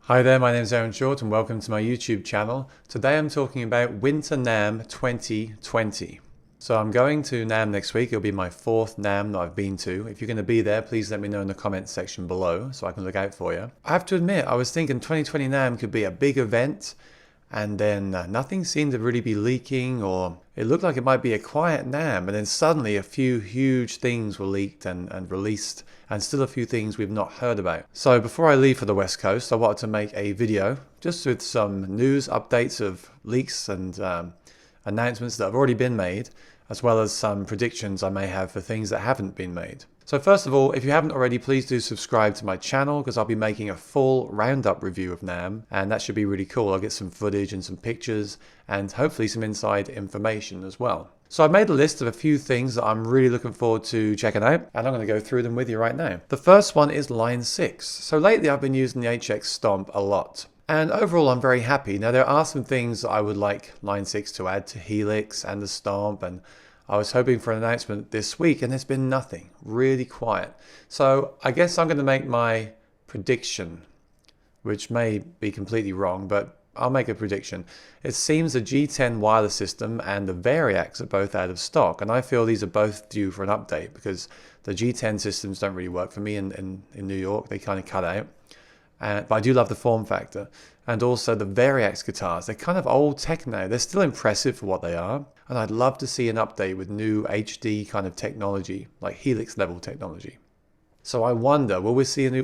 Hi there, my name is Aaron Short and welcome to my YouTube channel. Today I'm talking about Winter NAMM 2020. So I'm going to NAMM next week. It'll be my fourth NAMM that I've been to. If you're going to be there, please let me know in the comments section below so I can look out for you. I have to admit, I was thinking 2020 NAMM could be a big event, and then nothing seemed to really be leaking, or it looked like it might be a quiet NAMM, and then suddenly a few huge things were leaked and released, and still a few things we've not heard about. So before I leave for the West Coast, I wanted to make a video just with some news updates of leaks and announcements that have already been made, as well as some predictions I may have for things that haven't been made. So first of all, if you haven't already, please do subscribe to my channel because I'll be making a full roundup review of NAMM, and that should be really cool. I'll get some footage and some pictures and hopefully some inside information as well. So I've made a list of a few things that I'm really looking forward to checking out, and I'm going to go through them with you right now. The first one is Line 6. So lately I've been using the HX Stomp a lot, and overall I'm very happy. Now there are some things I would like Line 6 to add to Helix and the Stomp, and I was hoping for an announcement this week and there's been nothing, really quiet. So I guess I'm going to make my prediction, which may be completely wrong, but I'll make a prediction. It seems the G10 wireless system and the Variacs are both out of stock, and I feel these are both due for an update because the G10 systems don't really work for me in New York. They kind of cut out. But I do love the form factor. And also the Variacs guitars. They're kind of old tech now. They're still impressive for what they are. And I'd love to see an update with new HD kind of technology, like Helix level technology. So I wonder, will we see a new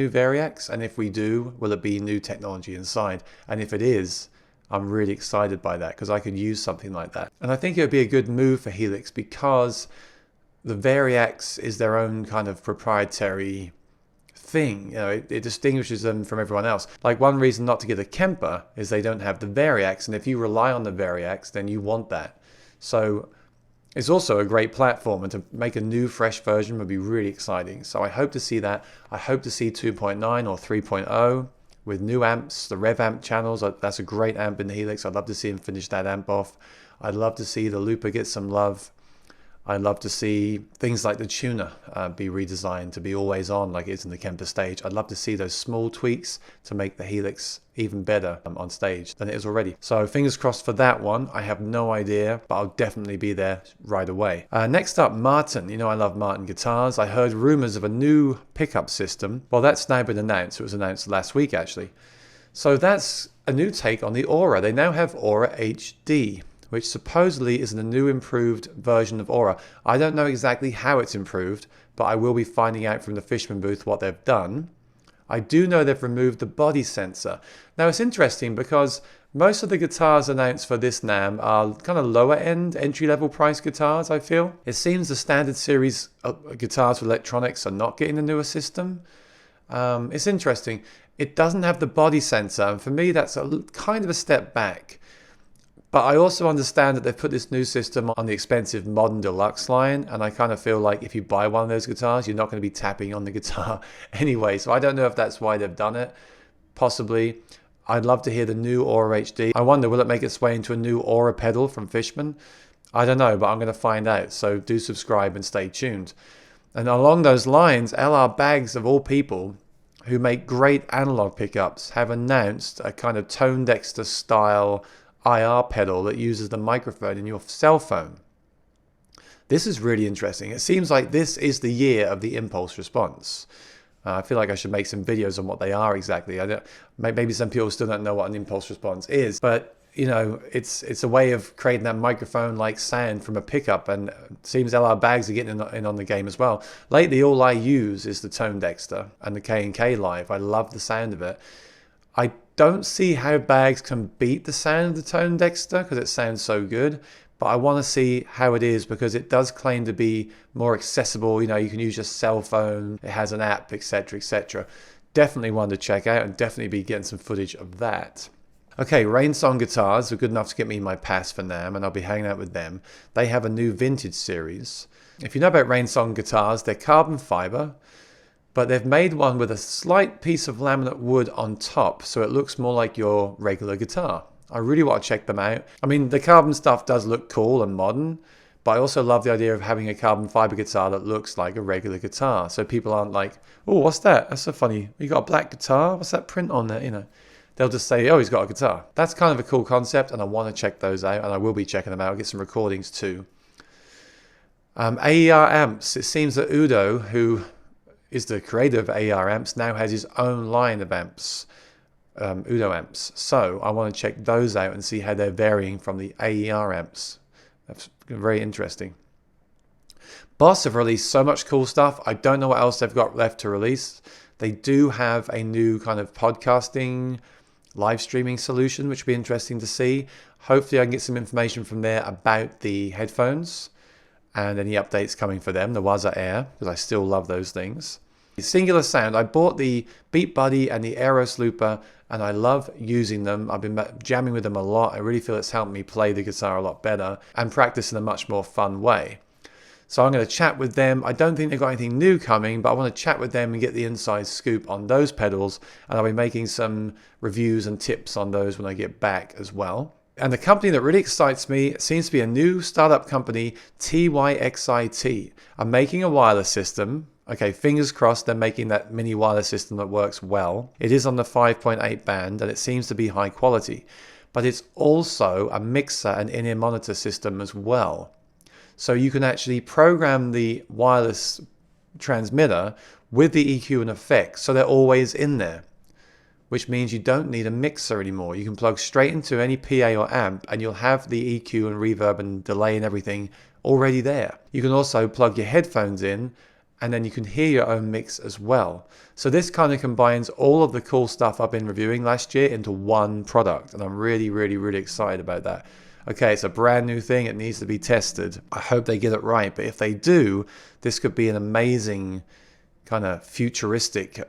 Variacs? And if we do, will it be new technology inside? And if it is, I'm really excited by that because I could use something like that. And I think it would be a good move for Helix because the Variacs is their own kind of proprietary thing. You know, it distinguishes them from everyone else. Like one reason not to get a Kemper is they don't have the Variacs, and if you rely on the Variacs, then you want that. So it's also a great platform, and to make a new fresh version would be really exciting. So I hope to see that. I hope to see 2.9 or 3.0 with new amps, the Rev amp channels. That's a great amp in the Helix. I'd love to see him finish that amp off. I'd love to see the Looper get some love. I'd love to see things like the tuner be redesigned to be always on like it is in the Kemper stage. I'd love to see those small tweaks to make the Helix even better on stage than it is already. So fingers crossed for that one. I have no idea, but I'll definitely be there right away. Next up, Martin. You know I love Martin guitars. I heard rumors of a new pickup system. Well, that's now been announced. It was announced last week actually. So that's a new take on the Aura. They now have Aura HD, which supposedly is a new improved version of Aura. I don't know exactly how it's improved, but I will be finding out from the Fishman booth what they've done. I do know they've removed the body sensor. Now it's interesting because most of the guitars announced for this NAMM are kind of lower end, entry-level price guitars, I feel. It seems the standard series guitars with electronics are not getting the newer system. It's interesting. It doesn't have the body sensor, and for me that's kind of a step back. But I also understand that they've put this new system on the expensive Modern Deluxe line, and I kind of feel like if you buy one of those guitars, you're not going to be tapping on the guitar anyway. So I don't know if that's why they've done it. Possibly. I'd love to hear the new Aura HD. I wonder, will it make its way into a new Aura pedal from Fishman? I don't know, but I'm going to find out. So do subscribe and stay tuned. And along those lines, LR Baggs, of all people, who make great analog pickups, have announced a kind of Tone Dexter style IR pedal that uses the microphone in your cell phone. This is really interesting. It seems like this is the year of the impulse response. I feel like I should make some videos on what they are exactly. Maybe some people still don't know what an impulse response is, but you know, it's a way of creating that microphone-like sound from a pickup, and it seems LR Baggs are getting in on the game as well. Lately, all I use is the Tone Dexter and the K&K Live. I love the sound of it. I don't see how Baggs can beat the sound of the Tone Dexter because it sounds so good, but I want to see how it is because it does claim to be more accessible. You know, you can use your cell phone, it has an app, etc., etc. Definitely one to check out and definitely be getting some footage of that. Okay, RainSong guitars are good enough to get me my pass for NAMM, and I'll be hanging out with them. They have a new vintage series. If you know about RainSong guitars, they're carbon fiber, but they've made one with a slight piece of laminate wood on top, so it looks more like your regular guitar. I really want to check them out. I mean, the carbon stuff does look cool and modern, But I also love the idea of having a carbon fiber guitar that looks like a regular guitar. So people aren't like, oh, what's that? That's so funny. You got a black guitar? What's that print on there? You know, they'll just say, oh, he's got a guitar. That's kind of a cool concept, and I want to check those out, and I will be checking them out. I'll get some recordings too. AER amps. It seems that Udo, who is the creator of AER amps, now has his own line of amps, Udo amps. So I want to check those out and see how they're varying from the AER amps. That's very interesting. Boss have released so much cool stuff. I don't know what else they've got left to release. They do have a new kind of podcasting, live streaming solution, which will be interesting to see. Hopefully I can get some information from there about the headphones and any updates coming for them, the Waza Air, because I still love those things. Singular Sound, I bought the Beat Buddy and the Aeros Looper, and I love using them. I've been jamming with them a lot. I really feel it's helped me play the guitar a lot better and practice in a much more fun way. So I'm going to chat with them. I don't think they've got anything new coming, but I want to chat with them and get the inside scoop on those pedals, and I'll be making some reviews and tips on those when I get back as well. And the company that really excites me seems to be a new startup company, TYXIT. I'm making a wireless system. Okay, fingers crossed they're making that mini wireless system that works well. It is on the 5.8 band and it seems to be high quality, but it's also a mixer and in-ear monitor system as well. So you can actually program the wireless transmitter with the EQ and effects, so they're always in there, which means you don't need a mixer anymore. You can plug straight into any PA or amp and you'll have the EQ and reverb and delay and everything already there. You can also plug your headphones in and then you can hear your own mix as well. So this kind of combines all of the cool stuff I've been reviewing last year into one product, and I'm really, really, really excited about that. Okay, it's a brand new thing. It needs to be tested. I hope they get it right, but if they do, this could be an amazing kind of futuristic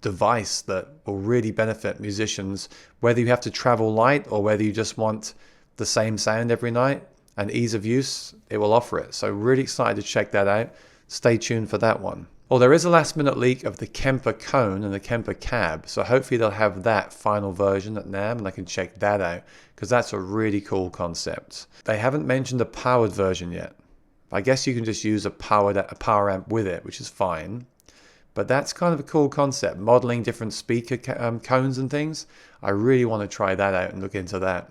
device that will really benefit musicians, whether you have to travel light or whether you just want the same sound every night and ease of use, it will offer it. So really excited to check that out. Stay tuned for that one. Well, there is a last minute leak of the Kemper cone and the Kemper cab, so hopefully they'll have that final version at NAMM and I can check that out, because that's a really cool concept. They haven't mentioned a powered version yet. I guess you can just use a power amp with it, which is fine. But that's kind of a cool concept, modeling different speaker cones and things. I really want to try that out and look into that.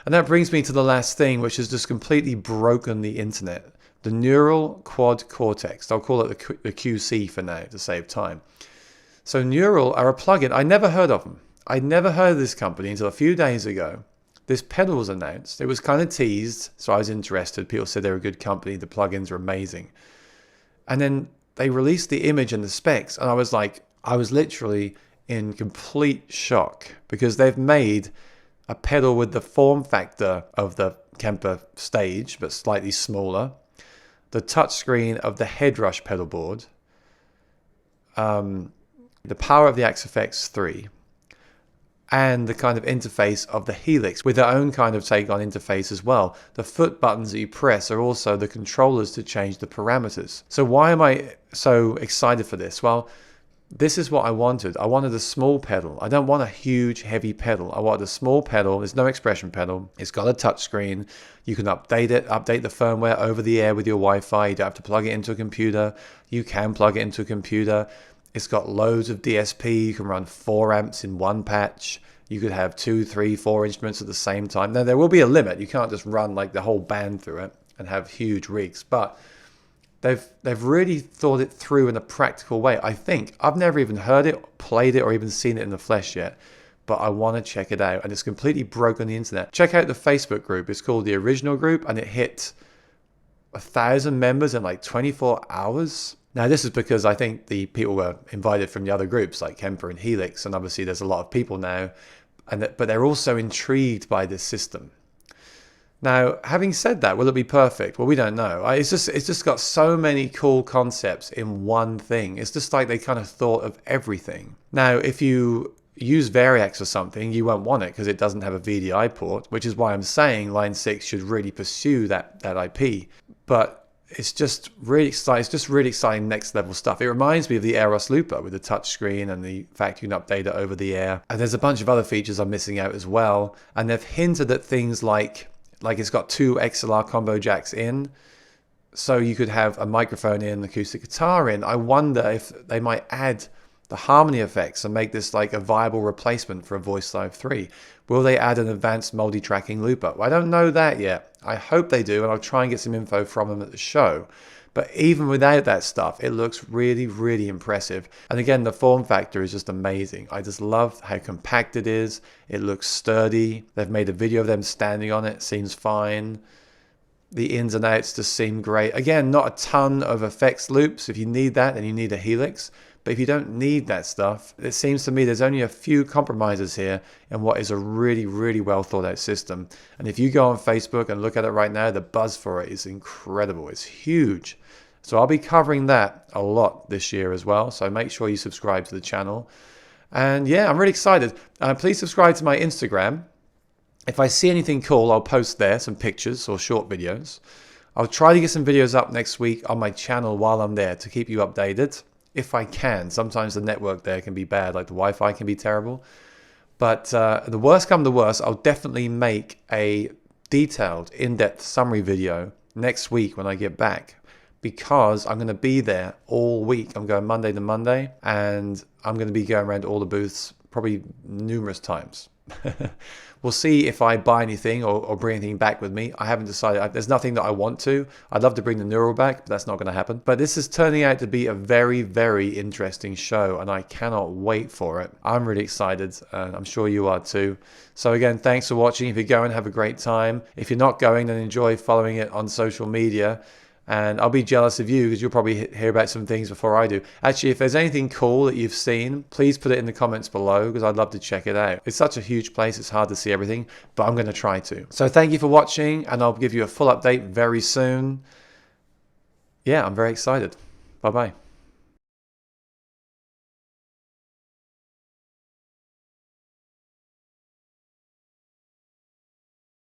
And that brings me to the last thing, which has just completely broken the internet. The Neural Quad Cortex. I'll call it the QC for now to save time. So Neural are a plugin. I never heard of them. I never heard of this company until a few days ago. This pedal was announced. It was kind of teased, so I was interested. People said they're a good company. The plugins are amazing. And then they released the image and the specs, and I was literally in complete shock, because they've made a pedal with the form factor of the Kemper stage, but slightly smaller, the touchscreen of the Headrush pedal board, the power of the Axe FX 3, and the kind of interface of the Helix with their own kind of take on interface as well. The foot buttons that you press are also the controllers to change the parameters. So why am I so excited for this? Well, this is what I wanted. I wanted a small pedal. I don't want a huge, heavy pedal. I wanted a small pedal. There's no expression pedal. It's got a touch screen. You can update it, update the firmware over the air with your Wi-Fi. You don't have to plug it into a computer. You can plug it into a computer. It's got loads of DSP. You can run 4 amps in one patch. You could have 2, 3, 4 instruments at the same time. Now, there will be a limit. You can't just run like the whole band through it and have huge rigs. But they've really thought it through in a practical way. I think I've never even heard it, played it, or even seen it in the flesh yet, but I want to check it out, and it's completely broken the internet. Check out the Facebook group. It's called The Original Group, and it hit 1,000 members in like 24 hours. Now, this is because I think the people were invited from the other groups like Kemper and Helix, and obviously there's a lot of people now, but they're also intrigued by this system. Now, having said that, will it be perfect? Well, we don't know. It's just got so many cool concepts in one thing. It's just like they kind of thought of everything. Now, if you use Variax or something, you won't want it because it doesn't have a VDI port, which is why I'm saying Line 6 should really pursue that IP. But it's just really exciting. It's just really exciting next level stuff. It reminds me of the Aeros Looper with the touchscreen and the fact you can update it over the air. And there's a bunch of other features I'm missing out as well. And they've hinted at things like like it's got 2 XLR combo jacks in. So you could have a microphone in, acoustic guitar in. I wonder if they might add the harmony effects and make this like a viable replacement for a Voice Live 3. Will they add an advanced multi-tracking looper? Well, I don't know that yet. I hope they do, and I'll try and get some info from them at the show. But even without that stuff, it looks really, really impressive. And again, the form factor is just amazing. I just love how compact it is. It looks sturdy. They've made a video of them standing on it. Seems fine. The ins and outs just seem great. Again, not a ton of effects loops. If you need that, then you need a Helix. But if you don't need that stuff, it seems to me there's only a few compromises here in what is a really, really well thought out system. And if you go on Facebook and look at it right now, the buzz for it is incredible. It's huge. So I'll be covering that a lot this year as well. So make sure you subscribe to the channel. And yeah, I'm really excited. Please subscribe to my Instagram. If I see anything cool, I'll post there some pictures or short videos. I'll try to get some videos up next week on my channel while I'm there to keep you updated. If I can. Sometimes the network there can be bad, like the Wi-Fi can be terrible. But the worst come to worst, I'll definitely make a detailed, in-depth summary video next week when I get back, because I'm going to be there all week. I'm going Monday to Monday, and I'm going to be going around all the booths probably numerous times. We'll see if I buy anything or bring anything back with me. I haven't decided. There's nothing that I want to. I'd love to bring the Neural back, but that's not going to happen. But this is turning out to be a very, very interesting show, and I cannot wait for it. I'm really excited, and I'm sure you are too. So again, thanks for watching. If you're going, have a great time. If you're not going, then enjoy following it on social media. And I'll be jealous of you because you'll probably hear about some things before I do. Actually, if there's anything cool that you've seen, please put it in the comments below because I'd love to check it out. It's such a huge place, it's hard to see everything, but I'm going to try to. So thank you for watching, and I'll give you a full update very soon. Yeah, I'm very excited. Bye-bye.